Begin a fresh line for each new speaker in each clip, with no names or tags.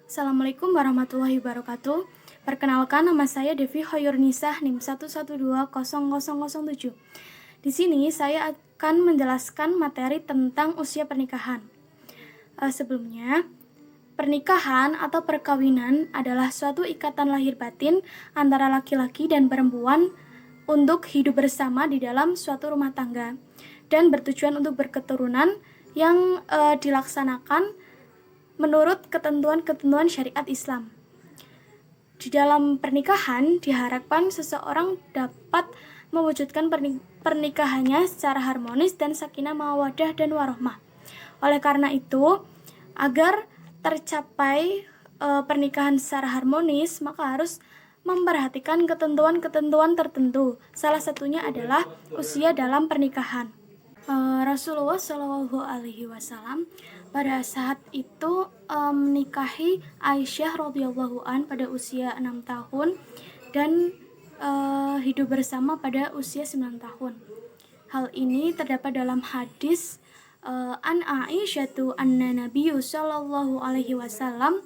Assalamualaikum warahmatullahi wabarakatuh. Perkenalkan, nama saya Devi Hoyurnisah, NIM 1120007. Di sini saya akan menjelaskan materi tentang usia pernikahan. Sebelumnya, pernikahan atau perkawinan adalah suatu ikatan lahir batin antara laki-laki dan perempuan untuk hidup bersama di dalam suatu rumah tangga dan bertujuan untuk berketurunan yang dilaksanakan menurut ketentuan-ketentuan syariat Islam. Di dalam pernikahan diharapkan seseorang dapat mewujudkan pernikahannya secara harmonis dan sakinah mawaddah dan warohmah. Oleh karena itu, agar tercapai pernikahan secara harmonis, maka harus memperhatikan ketentuan-ketentuan tertentu. Salah satunya adalah usia dalam pernikahan. Rasulullah Shallallahu Alaihi Wasallam pada saat itu menikahi Aisyah radhiyallahu an pada usia 6 tahun dan hidup bersama pada usia 9 tahun. Hal ini terdapat dalam hadis an Aisyatu anna Nabiyyu sallallahu alaihi wasallam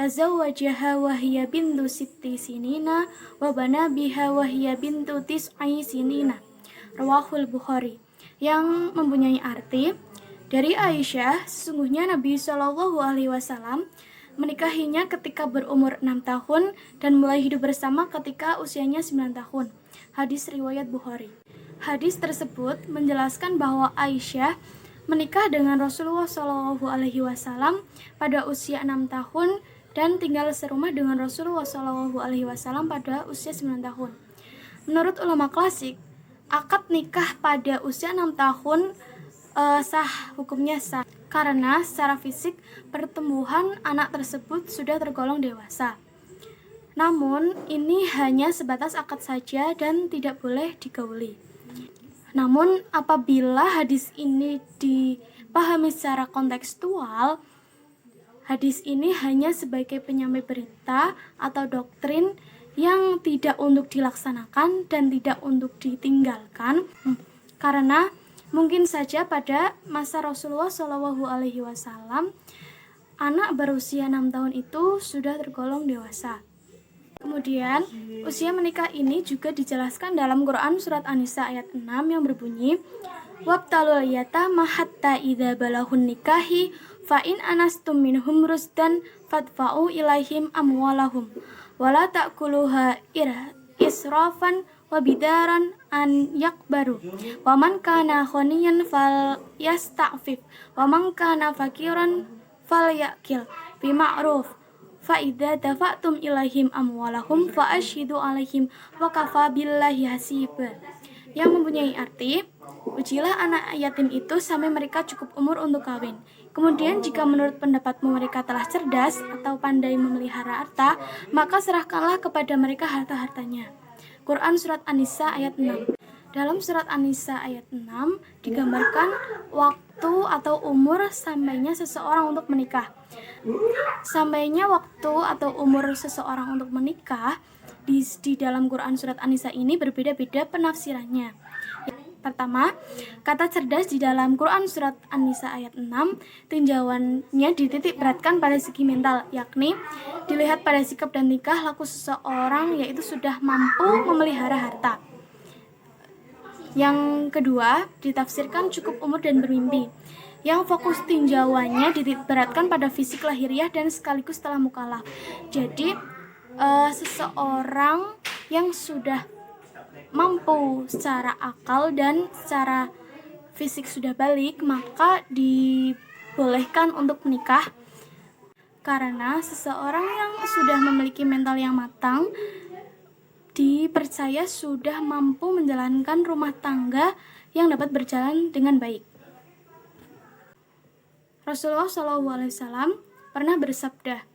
tazawwajaha wa hiya bintu sitti sinina wa bana biha wa hiya bintu tis'i sinina. Rawahul Bukhari. Yang mempunyai arti, dari Aisyah, sesungguhnya Nabi Shallallahu Alaihi Wasallam menikahinya ketika berumur 6 tahun dan mulai hidup bersama ketika usianya 9 tahun. Hadis riwayat Bukhari. Hadis tersebut menjelaskan bahwa Aisyah menikah dengan Rasulullah Shallallahu Alaihi Wasallam pada usia 6 tahun dan tinggal serumah dengan Rasulullah Shallallahu Alaihi Wasallam pada usia 9 tahun. Menurut ulama klasik, akad nikah pada usia 6 tahun hukumnya sah karena secara fisik pertumbuhan anak tersebut sudah tergolong dewasa. Namun ini hanya sebatas akad saja dan tidak boleh digauli. Namun apabila hadis ini dipahami secara kontekstual, hadis ini hanya sebagai penyampai berita atau doktrin yang tidak untuk dilaksanakan dan tidak untuk ditinggalkan, karena mungkin saja pada masa Rasulullah Shallallahu Alaihi Wasallam anak berusia 6 tahun itu sudah tergolong dewasa. Kemudian usia menikah ini juga dijelaskan dalam Quran surat An-Nisa ayat 6 yang berbunyi wabtalul yatama hatta idza balahun nikahi fa in anastum minhum rusdan fadfa'u ilaihim amwalahum wala ta'kuluha israfan wa bidaran an yakbaru wa man kana khoniyan fal yasta'fif wa man kana fakiran fal yakil bima'ruf fa idza dafa'tum ilaihim amwalahum fa ashhidu alaihim wa kafa billahi hasiba. Yang mempunyai arti, ujilah anak yatim itu sampai mereka cukup umur untuk kawin. Kemudian jika menurut pendapatmu mereka telah cerdas atau pandai memelihara harta, maka serahkanlah kepada mereka harta-hartanya. Quran Surat An-Nisa ayat 6. Dalam Surat An-Nisa ayat 6 digambarkan waktu atau umur sampainya seseorang untuk menikah. Sampainya waktu atau umur seseorang untuk menikah di dalam Quran Surat An-Nisa ini berbeda-beda penafsirannya. Pertama, kata cerdas di dalam Quran Surat An-Nisa ayat 6 tinjauannya dititik beratkan pada segi mental, yakni dilihat pada sikap dan tingkah laku seseorang, yaitu sudah mampu memelihara harta. Yang kedua, ditafsirkan cukup umur dan bermimpi, yang fokus tinjauannya dititik beratkan pada fisik lahiriah dan sekaligus telah mukallaf. Jadi seseorang yang sudah mampu secara akal dan secara fisik sudah balik, maka dibolehkan untuk menikah, karena seseorang yang sudah memiliki mental yang matang dipercaya sudah mampu menjalankan rumah tangga yang dapat berjalan dengan baik. Rasulullah SAW pernah bersabda,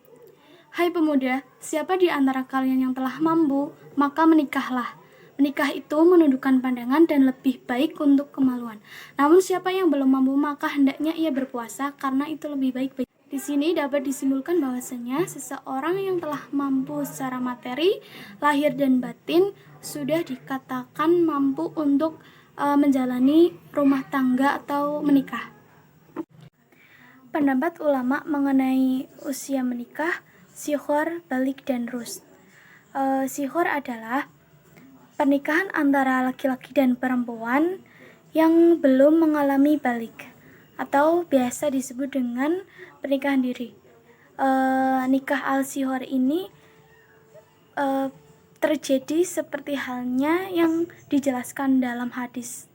"Hai pemuda, siapa di antara kalian yang telah mampu, maka menikahlah. Menikah itu menundukkan pandangan dan lebih baik untuk kemaluan. Namun siapa yang belum mampu, maka hendaknya ia berpuasa, karena itu lebih baik bagi." Di sini dapat disimpulkan bahwasanya seseorang yang telah mampu secara materi, lahir dan batin sudah dikatakan mampu untuk menjalani rumah tangga atau menikah. Pendapat ulama mengenai usia menikah Sighor, balik, dan rusd. Sighor adalah pernikahan antara laki-laki dan perempuan yang belum mengalami balik atau biasa disebut dengan pernikahan diri. Nikah al-sighor ini terjadi seperti halnya yang dijelaskan dalam hadis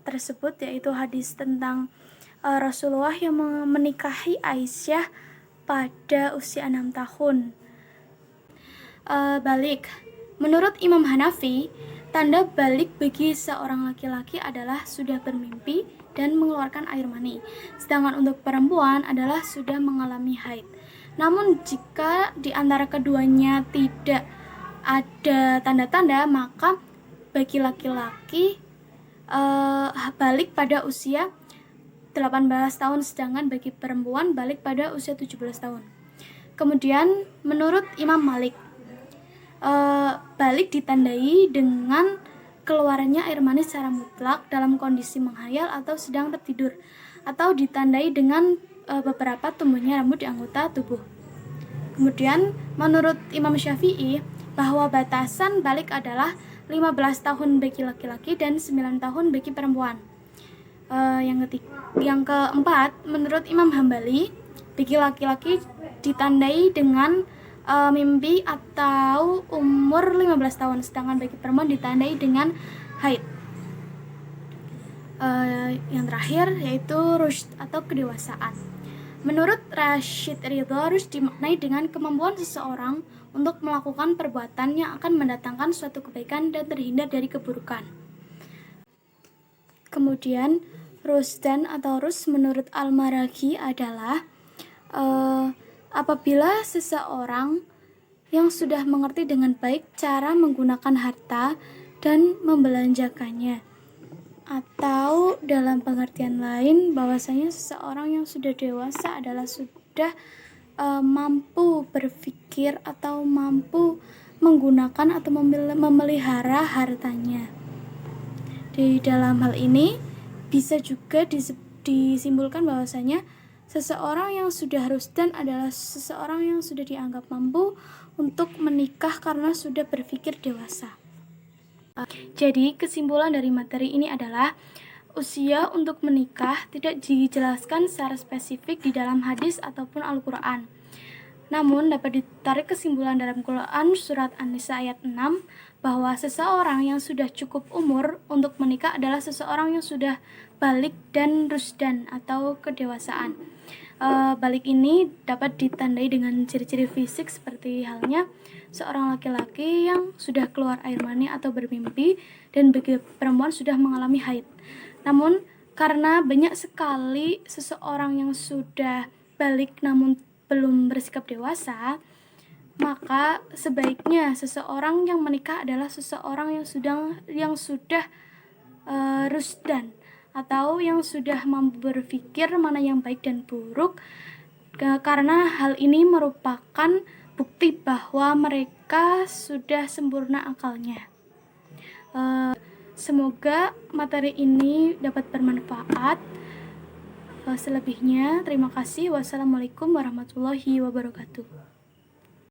tersebut, yaitu hadis tentang Rasulullah yang menikahi Aisyah pada usia 6 tahun. Balik. Menurut Imam Hanafi, tanda balik bagi seorang laki-laki adalah sudah bermimpi dan mengeluarkan air mani, sedangkan untuk perempuan adalah sudah mengalami haid. Namun jika di antara keduanya tidak ada tanda-tanda, maka bagi laki-laki balik pada usia 18 tahun, sedangkan bagi perempuan balik pada usia 17 tahun. Kemudian menurut Imam Malik, balik ditandai dengan keluarnya air mani secara mutlak dalam kondisi menghayal atau sedang tertidur, atau ditandai dengan beberapa tumbuhnya rambut di anggota tubuh. Kemudian menurut Imam Syafi'i, bahwa batasan balik adalah 15 tahun bagi laki-laki dan 9 tahun bagi perempuan. Yang keempat, menurut Imam Hambali, bagi laki-laki ditandai dengan mimpi atau umur 15 tahun, sedangkan bagi perempuan ditandai dengan haid. Yang terakhir yaitu rusyd atau kedewasaan. Menurut Rashid Ridho, rusyd dimaknai dengan kemampuan seseorang untuk melakukan perbuatan yang akan mendatangkan suatu kebaikan dan terhindar dari keburukan. Kemudian rusdan atau rusd menurut Al-Maraghi adalah apabila seseorang yang sudah mengerti dengan baik cara menggunakan harta dan membelanjakannya, atau dalam pengertian lain bahwasanya seseorang yang sudah dewasa adalah sudah mampu berpikir atau mampu menggunakan atau memelihara hartanya. Di dalam hal ini bisa juga disimpulkan bahwasanya seseorang yang sudah rusdan adalah seseorang yang sudah dianggap mampu untuk menikah karena sudah berpikir dewasa. Jadi kesimpulan dari materi ini adalah usia untuk menikah tidak dijelaskan secara spesifik di dalam hadis ataupun Al-Quran. Namun dapat ditarik kesimpulan dalam Quran surat An-Nisa ayat 6 bahwa seseorang yang sudah cukup umur untuk menikah adalah seseorang yang sudah balik dan rusdan atau kedewasaan. Balik ini dapat ditandai dengan ciri-ciri fisik seperti halnya seorang laki-laki yang sudah keluar air mani atau bermimpi, dan bagi perempuan sudah mengalami haid. Namun karena banyak sekali seseorang yang sudah balik namun belum bersikap dewasa, maka sebaiknya seseorang yang menikah adalah seseorang yang sudah rusdan atau yang sudah mampu berpikir mana yang baik dan buruk, karena hal ini merupakan bukti bahwa mereka sudah sempurna akalnya. Semoga materi ini dapat bermanfaat. Selebihnya, terima kasih. Wassalamualaikum warahmatullahi wabarakatuh.